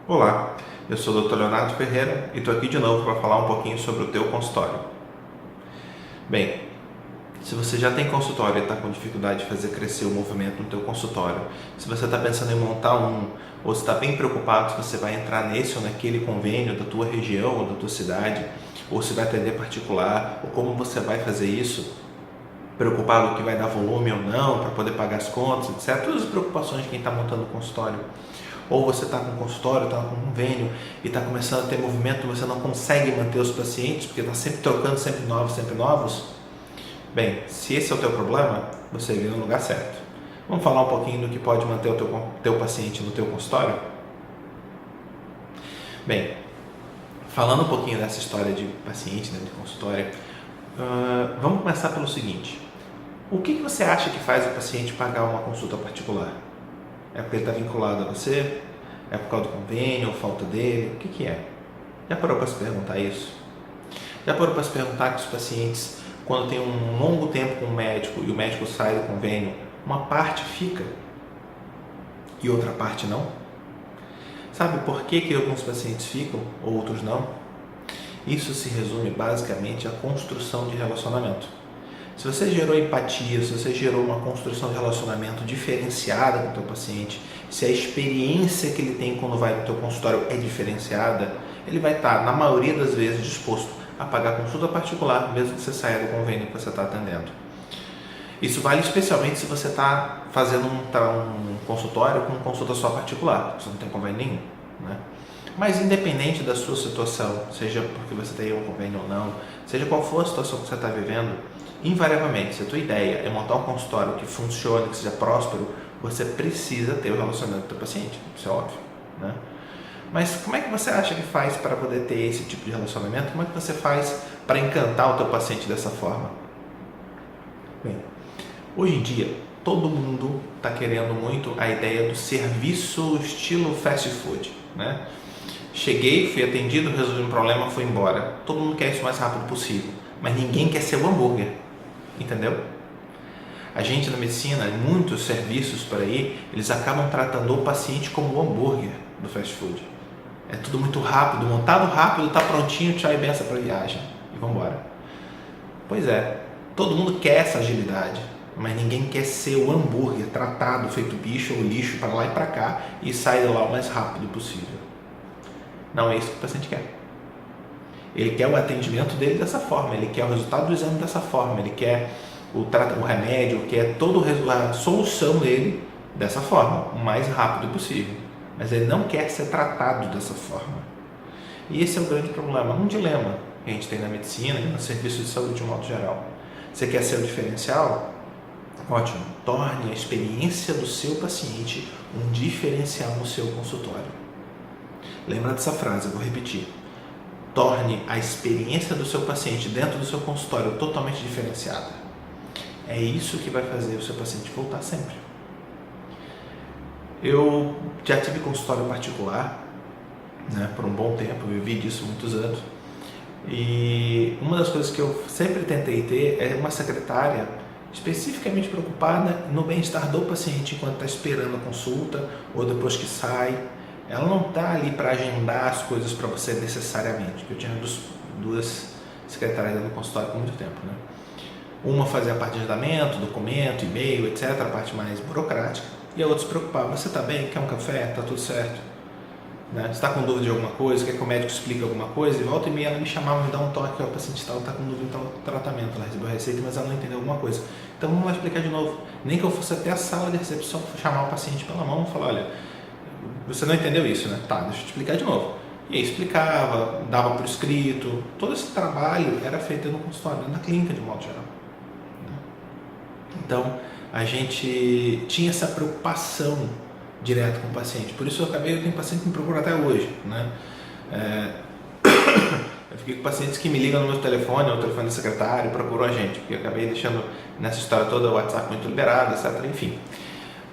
Olá, eu sou o Dr. Leonardo Ferreira e estou aqui de novo para falar um pouquinho sobre o teu consultório. Bem, se você já tem consultório e está com dificuldade de fazer crescer o movimento no teu consultório, se você está pensando em montar um, ou se está bem preocupado se você vai entrar nesse ou naquele convênio da tua região ou da tua cidade, ou se vai atender particular, ou como você vai fazer isso, preocupado que vai dar volume ou não, para poder pagar as contas, etc. Todas as preocupações de quem está montando o consultório. Ou você está com um consultório, está com um convênio e está começando a ter movimento, você não consegue manter os pacientes, porque está sempre trocando, sempre novos. Bem, se esse é o teu problema, você veio no lugar certo. Vamos falar um pouquinho do que pode manter o teu paciente no teu consultório? Bem, falando um pouquinho dessa história de paciente dentro de consultório, vamos começar pelo seguinte. O que você acha que faz o paciente pagar uma consulta particular? É porque ele está vinculado a você? É por causa do convênio ou falta dele? O que é? Já parou para se perguntar isso? Já parou para se perguntar que os pacientes, quando tem um longo tempo com o médico e o médico sai do convênio, uma parte fica e outra parte não? Sabe por que alguns pacientes ficam, outros não? Isso se resume basicamente à construção de relacionamento. Se você gerou empatia, se você gerou uma construção de relacionamento diferenciada com o teu paciente, se a experiência que ele tem quando vai no teu consultório é diferenciada, ele vai estar, na maioria das vezes, disposto a pagar consulta particular, mesmo que você saia do convênio que você está atendendo. Isso vale especialmente se você está fazendo um consultório com consulta só particular, você não tem convênio nenhum, né? Mas independente da sua situação, seja porque você tem um convênio ou não, seja qual for a situação que você está vivendo, invariavelmente, se a tua ideia é montar um consultório que funcione, que seja próspero, você precisa ter o relacionamento com o teu paciente, isso é óbvio, né? Mas como é que você acha que faz para poder ter esse tipo de relacionamento? Como é que você faz para encantar o teu paciente dessa forma? Bem, hoje em dia, todo mundo está querendo muito a ideia do serviço estilo fast food, né? Cheguei, fui atendido, resolvi um problema, fui embora. Todo mundo quer isso o mais rápido possível, mas ninguém quer ser o hambúrguer, entendeu? A gente na medicina, em muitos serviços por aí, eles acabam tratando o paciente como o hambúrguer do fast food. É tudo muito rápido, montado rápido, está prontinho, tchau e benção para a viagem e vamos embora. Pois é, todo mundo quer essa agilidade, mas ninguém quer ser o hambúrguer tratado, feito bicho ou lixo para lá e para cá e sair de lá o mais rápido possível. Não é isso que o paciente quer. Ele quer o atendimento dele dessa forma, ele quer o resultado do exame dessa forma, ele quer o remédio, quer toda a solução dele dessa forma, o mais rápido possível. Mas ele não quer ser tratado dessa forma. E esse é o grande problema, um dilema que a gente tem na medicina e no serviço de saúde de um modo geral. Você quer ser o diferencial? Ótimo, torne a experiência do seu paciente um diferencial no seu consultório. Lembra dessa frase, eu vou repetir. Torne a experiência do seu paciente dentro do seu consultório totalmente diferenciada. É isso que vai fazer o seu paciente voltar sempre. Eu já tive consultório particular, né, por um bom tempo, vivi disso muitos anos. E uma das coisas que eu sempre tentei ter é uma secretária especificamente preocupada no bem-estar do paciente enquanto está esperando a consulta ou depois que sai. Ela não está ali para agendar as coisas para você necessariamente, porque eu tinha duas secretárias no consultório por muito tempo, né? Uma fazia a parte de agendamento, documento, e-mail, etc., a parte mais burocrática, e a outra se preocupava, você está bem, quer um café, está tudo certo? Né? Você está com dúvida de alguma coisa, quer que o médico explique alguma coisa? E volta e meia ela me chamava, me dá um toque, o paciente tal está com dúvida em tal tratamento, ela recebeu a receita, mas ela não entendeu alguma coisa. Então vamos lá explicar de novo, nem que eu fosse até a sala de recepção, chamar o paciente pela mão e falar, olha, você não entendeu isso, né? Tá, deixa eu te explicar de novo. E aí explicava, dava por escrito, todo esse trabalho era feito no consultório, na clínica de modo geral. Então, a gente tinha essa preocupação direto com o paciente, por isso eu tenho paciente que me procura até hoje, né? Eu fiquei com pacientes que me ligam no meu telefone, ou o telefone do secretário, procuram a gente, porque eu acabei deixando nessa história toda o WhatsApp muito liberado, etc, enfim.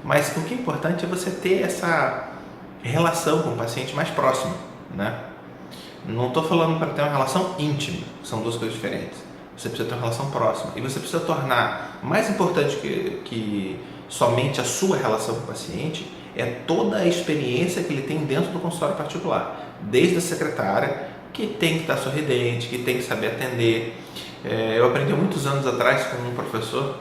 Mas o que é importante é você ter essa relação com o paciente mais próximo, né? Não estou falando para ter uma relação íntima, são duas coisas diferentes. Você precisa ter uma relação próxima e você precisa tornar mais importante que somente a sua relação com o paciente é toda a experiência que ele tem dentro do consultório particular, desde a secretária, que tem que estar sorridente, que tem que saber atender. Eu aprendi há muitos anos atrás com um professor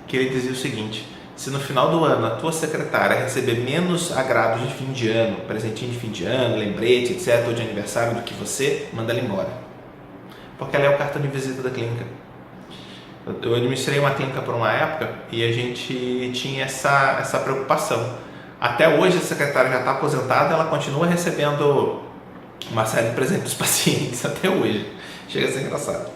que ele dizia o seguinte: se no final do ano a tua secretária receber menos agrados de fim de ano, presentinho de fim de ano, lembrete, etc., ou de aniversário do que você, manda ela embora, porque ela é o cartão de visita da clínica. Eu administrei uma clínica por uma época e a gente tinha essa preocupação. Até hoje a secretária já está aposentada, ela continua recebendo uma série de presentes dos pacientes até hoje. Chega a ser engraçado.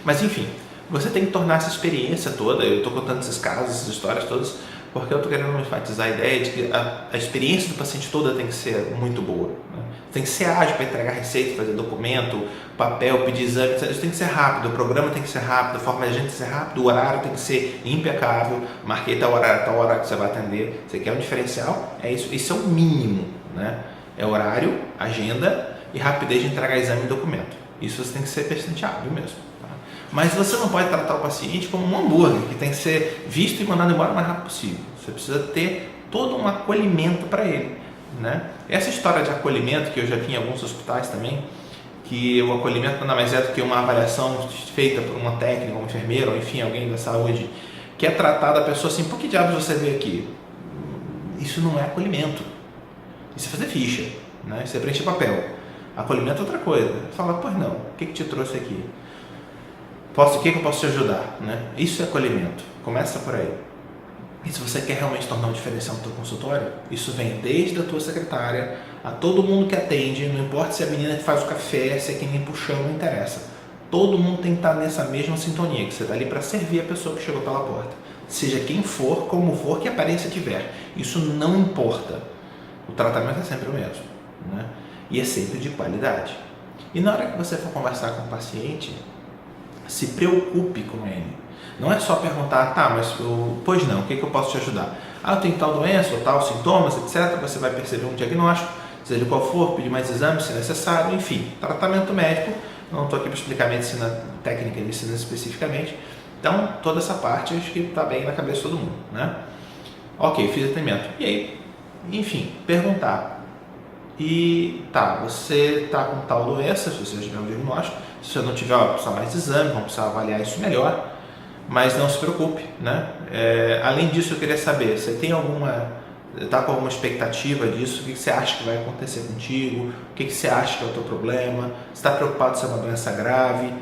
Mas enfim, você tem que tornar essa experiência toda, eu estou contando esses casos, essas histórias todas, porque eu estou querendo enfatizar a ideia de que a experiência do paciente toda tem que ser muito boa, né? Tem que ser ágil para entregar receita, fazer documento, papel, pedir exame, isso tem que ser rápido, o programa tem que ser rápido, a forma de agenda tem que ser rápido, o horário tem que ser impecável, marquei tal horário que você vai atender. Você quer um diferencial? É isso, isso é o mínimo, né? É horário, agenda e rapidez de entregar exame e documento. Isso você tem que ser bastante hábil mesmo. Mas você não pode tratar o paciente como um hambúrguer que tem que ser visto e mandado embora o mais rápido possível. Você precisa ter todo um acolhimento para ele, né? Essa história de acolhimento, que eu já vi em alguns hospitais também, que o acolhimento nada mais é do que uma avaliação feita por uma técnica, um enfermeiro, ou enfim, alguém da saúde, que é tratar da pessoa assim: por que diabos você veio aqui? Isso não é acolhimento. Isso é fazer ficha, né? Isso é preencher papel. Acolhimento é outra coisa. Fala: pois não, o que te trouxe aqui? O que eu posso te ajudar? Né? Isso é acolhimento. Começa por aí. E se você quer realmente tornar um diferencial no teu consultório, isso vem desde a tua secretária a todo mundo que atende, não importa se é a menina que faz o café, se é quem vem puxando, não interessa. Todo mundo tem que estar nessa mesma sintonia, que você está ali para servir a pessoa que chegou pela porta. Seja quem for, como for, que aparência tiver. Isso não importa. O tratamento é sempre o mesmo, né? E é sempre de qualidade. E na hora que você for conversar com o paciente, se preocupe com ele. Não é só perguntar: tá, mas pois não, o que eu posso te ajudar? Eu tenho tal doença, ou tal sintomas, etc. Você vai perceber um diagnóstico, seja qual for, pedir mais exames se necessário, enfim, tratamento médico. Não estou aqui para explicar medicina técnica e medicina especificamente. Então, toda essa parte acho que está bem na cabeça de todo mundo, né? Ok, fiz atendimento. E aí, enfim, perguntar. E tá, você está com tal doença, se você já tiver um diagnóstico. Se você não tiver, vai precisar mais de exame, vamos precisar avaliar isso melhor, mas não se preocupe, né? Além disso, eu queria saber, você tem está com alguma expectativa disso? O que você acha que vai acontecer contigo? O que você acha que é o teu problema? Você está preocupado se é uma doença grave?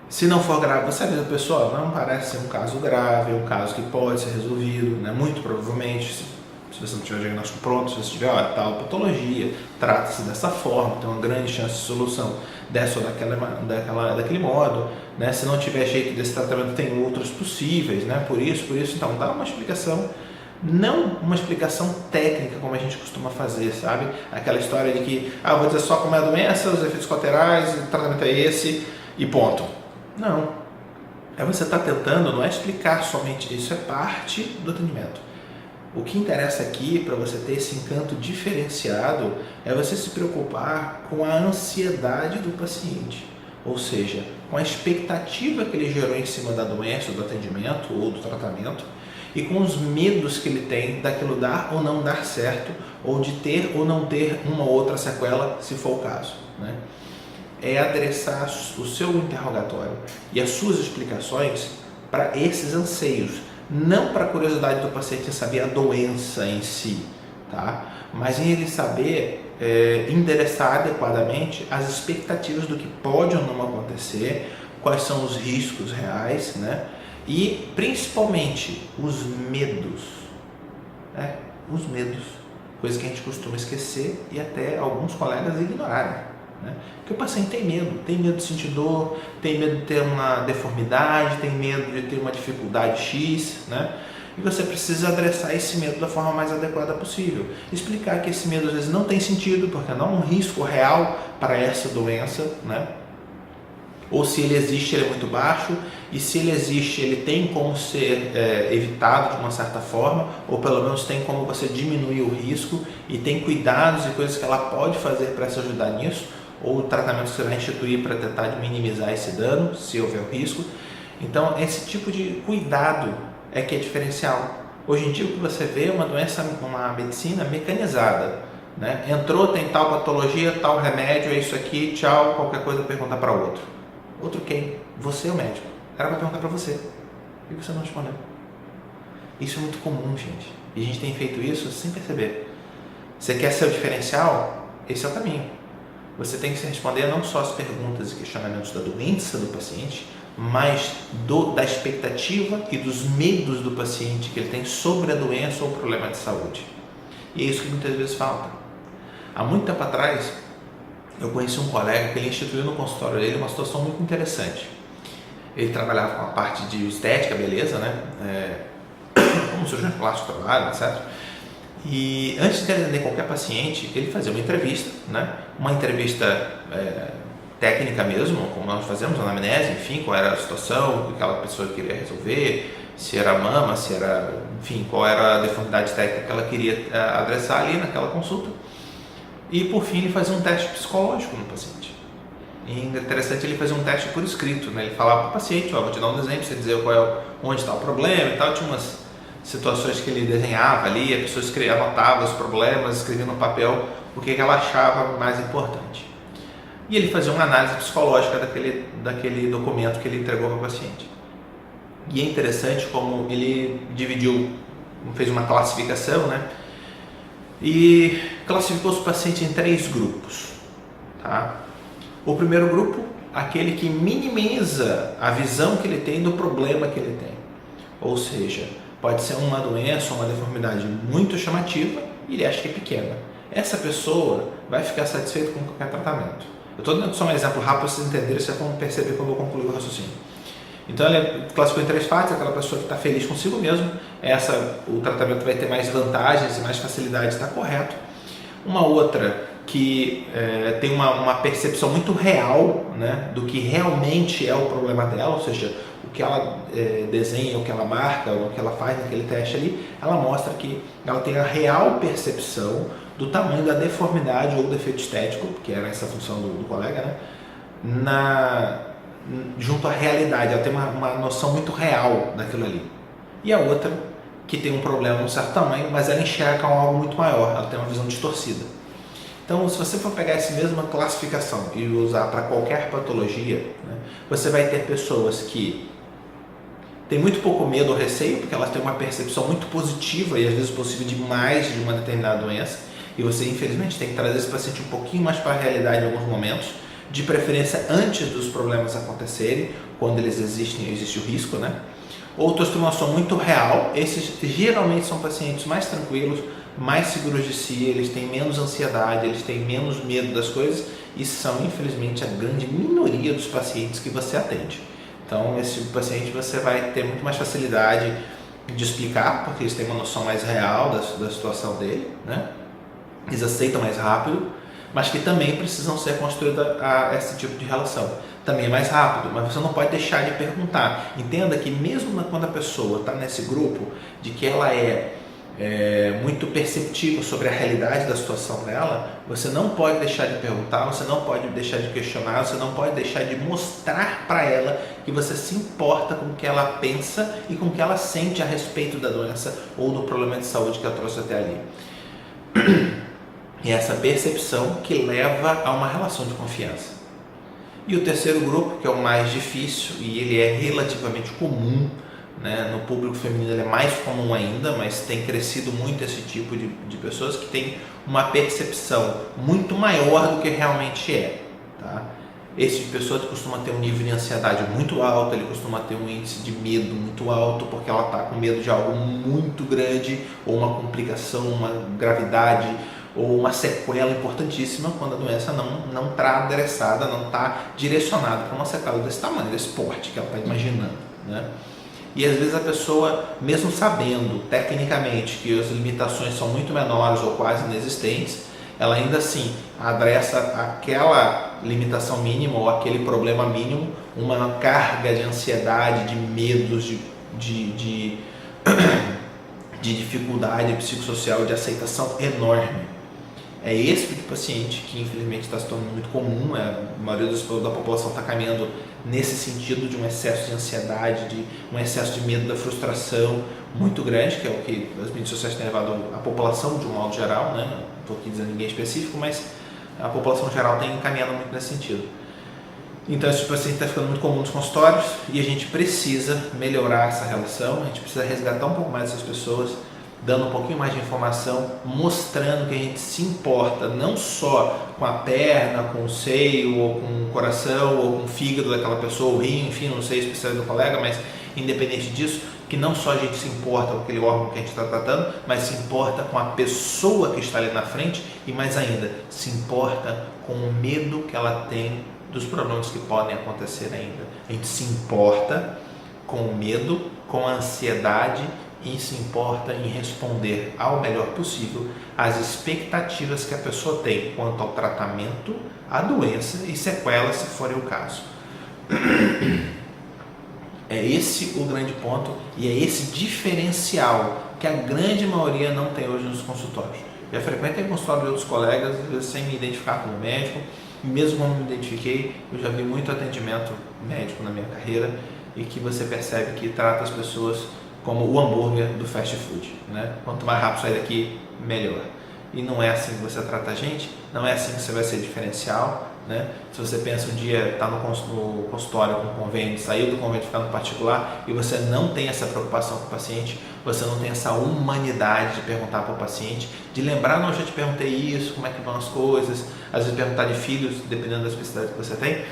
Se não for grave, você avisa a pessoa: não parece ser um caso grave, é um caso que pode ser resolvido, né? Muito provavelmente, se você não tiver o diagnóstico pronto, se você tiver tal patologia, trata-se dessa forma, tem uma grande chance de solução dessa ou daquele modo, né? Se não tiver jeito desse tratamento, tem outros possíveis, né? Por isso, então dá uma explicação, não uma explicação técnica como a gente costuma fazer, sabe? Aquela história de que, eu vou dizer só como é a doença, os efeitos colaterais, o tratamento é esse e ponto. Não. Você está tentando, não é explicar somente isso, é parte do atendimento. O que interessa aqui, para você ter esse encanto diferenciado, é você se preocupar com a ansiedade do paciente, ou seja, com a expectativa que ele gerou em cima da doença, do atendimento ou do tratamento, e com os medos que ele tem daquilo dar ou não dar certo, ou de ter ou não ter uma ou outra sequela, se for o caso, né? É adressar o seu interrogatório e as suas explicações para esses anseios, não para a curiosidade do paciente em saber a doença em si, tá? Mas em ele saber endereçar adequadamente as expectativas do que pode ou não acontecer, quais são os riscos reais, né? E principalmente os medos, né? Os medos, coisa que a gente costuma esquecer e até alguns colegas ignorarem. Né? Porque o paciente tem medo de sentir dor, tem medo de ter uma deformidade, tem medo de ter uma dificuldade X, né? E você precisa adressar esse medo da forma mais adequada possível. Explicar que esse medo às vezes não tem sentido, porque não é um risco real para essa doença, né? Ou se ele existe, ele é muito baixo, e se ele existe, ele tem como ser evitado de uma certa forma, ou pelo menos tem como você diminuir o risco, e tem cuidados e coisas que ela pode fazer para se ajudar nisso, ou tratamentos que você vai instituir para tentar minimizar esse dano, se houver o risco. Então, esse tipo de cuidado é que é diferencial, Hoje em dia o que você vê é uma doença, uma medicina mecanizada, né? Entrou, tem tal patologia, tal remédio, é isso aqui, tchau, qualquer coisa pergunta para outro. Outro quem? Você é o médico. Era para perguntar para você. E você não respondeu. Isso é muito comum, gente. E a gente tem feito isso sem perceber. Você quer ser o diferencial? Esse é o caminho. Você tem que se responder não só as perguntas e questionamentos da doença do paciente, mas da expectativa e dos medos do paciente que ele tem sobre a doença ou o problema de saúde. E é isso que muitas vezes falta. Há muito tempo atrás, eu conheci um colega que ele instituiu no consultório dele uma situação muito interessante. Ele trabalhava com a parte de estética, beleza, né? Como cirurgião plástico, trabalho, etc. E antes de atender qualquer paciente, ele fazia uma entrevista, né? Uma entrevista técnica mesmo, como nós fazemos, uma anamnese, enfim, qual era a situação, o que aquela pessoa queria resolver, se era mama, se era, enfim, qual era a deformidade técnica que ela queria adressar ali naquela consulta. E por fim ele fazia um teste psicológico no paciente. E interessante, ele fazia um teste por escrito, né? Ele falava para o paciente, vou te dar um desenho para você dizer onde está o problema e tal. Tinha umas situações que ele desenhava ali, a pessoa anotava os problemas, escrevia no papel o que ela achava mais importante. E ele fazia uma análise psicológica daquele documento que ele entregou para o paciente. E é interessante como ele fez uma classificação, né? E classificou os pacientes em 3 grupos, tá? O primeiro grupo, aquele que minimiza a visão que ele tem do problema que ele tem. Ou seja, pode ser uma doença ou uma deformidade muito chamativa e ele acha que é pequena. Essa pessoa vai ficar satisfeita com qualquer tratamento. Eu estou dando só um exemplo rápido para vocês entenderem, vocês vão perceber quando eu concluir o raciocínio. Então ele classificou em 3 fases: aquela pessoa que está feliz consigo mesmo, o tratamento vai ter mais vantagens e mais facilidade, está correto. Uma outra que tem uma percepção muito real, né, do que realmente é o problema dela, ou seja, o que ela desenha, o que ela marca, o que ela faz naquele teste ali, ela mostra que ela tem a real percepção do tamanho da deformidade ou defeito estético, que era essa função do colega, né, junto à realidade. Ela tem uma noção muito real daquilo ali. E a outra, que tem um problema de um certo tamanho, mas ela enxerga algo muito maior, ela tem uma visão distorcida. Então, se você for pegar essa mesma classificação e usar para qualquer patologia, né, você vai ter pessoas que têm muito pouco medo ou receio, porque elas têm uma percepção muito positiva e às vezes possível demais de uma determinada doença, e você infelizmente tem que trazer esse paciente um pouquinho mais para a realidade em alguns momentos, de preferência antes dos problemas acontecerem, quando eles existe o risco, né? Outros têm uma noção muito real. Esses geralmente são pacientes mais tranquilos, mais seguros de si, eles têm menos ansiedade, eles têm menos medo das coisas e são, infelizmente, a grande minoria dos pacientes que você atende. Então, esse paciente você vai ter muito mais facilidade de explicar, porque eles têm uma noção mais real da situação dele, né? Eles aceitam mais rápido, mas que também precisam ser construída a esse tipo de relação. Também é mais rápido, mas você não pode deixar de perguntar. Entenda que mesmo quando a pessoa está nesse grupo de que ela é muito perceptiva sobre a realidade da situação dela, você não pode deixar de perguntar, você não pode deixar de questionar, você não pode deixar de mostrar para ela que você se importa com o que ela pensa e com o que ela sente a respeito da doença ou do problema de saúde que ela trouxe até ali. E essa percepção que leva a uma relação de confiança. E o terceiro grupo, que é o mais difícil e ele é relativamente comum, né? No público feminino ele é mais comum ainda, mas tem crescido muito esse tipo de pessoas que tem uma percepção muito maior do que realmente é, tá? Esse tipo de pessoa costuma ter um nível de ansiedade muito alto, ele costuma ter um índice de medo muito alto, porque ela está com medo de algo muito grande, ou uma complicação, uma gravidade, ou uma sequela importantíssima, quando a doença não está adressada, não está direcionada para uma sequela desse tamanho, desse porte que ela está imaginando, né? E às vezes a pessoa, mesmo sabendo tecnicamente que as limitações são muito menores ou quase inexistentes, ela ainda assim adressa aquela limitação mínima ou aquele problema mínimo, uma carga de ansiedade, de medos, de dificuldade psicossocial, de aceitação enorme. É esse tipo de paciente que infelizmente está se tornando muito comum, a maioria da população está caminhando nesse sentido de um excesso de ansiedade, de um excesso de medo da frustração muito grande, que é o que as mídias sociais têm levado a população de um modo geral, né? Não estou aqui dizendo ninguém específico, mas a população geral tem encaminhado muito nesse sentido. Então esse tipo de paciente está ficando muito comum nos consultórios e a gente precisa melhorar essa relação, a gente precisa resgatar um pouco mais essas pessoas, dando um pouquinho mais de informação, mostrando que a gente se importa não só com a perna, com o seio, ou com o coração, ou com o fígado daquela pessoa, o rim, enfim, não sei a especialidade do colega, mas independente disso, que não só a gente se importa com aquele órgão que a gente está tratando, mas se importa com a pessoa que está ali na frente e mais ainda, se importa com o medo que ela tem dos problemas que podem acontecer ainda. A gente se importa com o medo, com a ansiedade e se importa em responder ao melhor possível às expectativas que a pessoa tem quanto ao tratamento, à doença e sequelas, se for o caso. É esse o grande ponto e é esse diferencial que a grande maioria não tem hoje nos consultórios. Já frequentei consultório de outros colegas, às vezes sem me identificar como médico, e mesmo quando me identifiquei, eu já vi muito atendimento médico na minha carreira e que você percebe que trata as pessoas como o hambúrguer do fast food, né? Quanto mais rápido sair daqui, melhor. E não é assim que você trata a gente, não é assim que você vai ser diferencial, né? Se você pensa um dia estar no consultório com convênio, sair do convênio e ficar no particular e você não tem essa preocupação com o paciente, você não tem essa humanidade de perguntar para o paciente, de lembrar, não, eu já te perguntei isso, como é que vão as coisas, às vezes perguntar de filhos, dependendo da especialidade que você tem,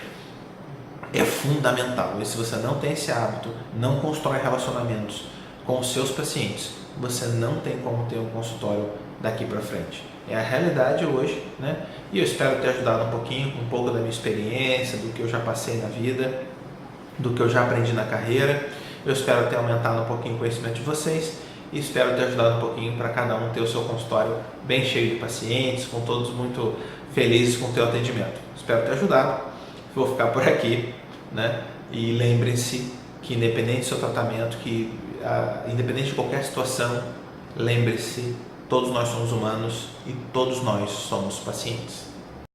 é fundamental. E se você não tem esse hábito, não constrói relacionamentos com os seus pacientes, você não tem como ter um consultório daqui para frente. É a realidade hoje, né? E eu espero ter ajudado um pouquinho, com um pouco da minha experiência, do que eu já passei na vida, do que eu já aprendi na carreira. Eu espero ter aumentado um pouquinho o conhecimento de vocês e espero ter ajudado um pouquinho para cada um ter o seu consultório bem cheio de pacientes, com todos muito felizes com o teu atendimento. Espero ter ajudado. Vou ficar por aqui, né? E lembrem-se que independente do seu tratamento, independente de qualquer situação, lembre-se, todos nós somos humanos e todos nós somos pacientes.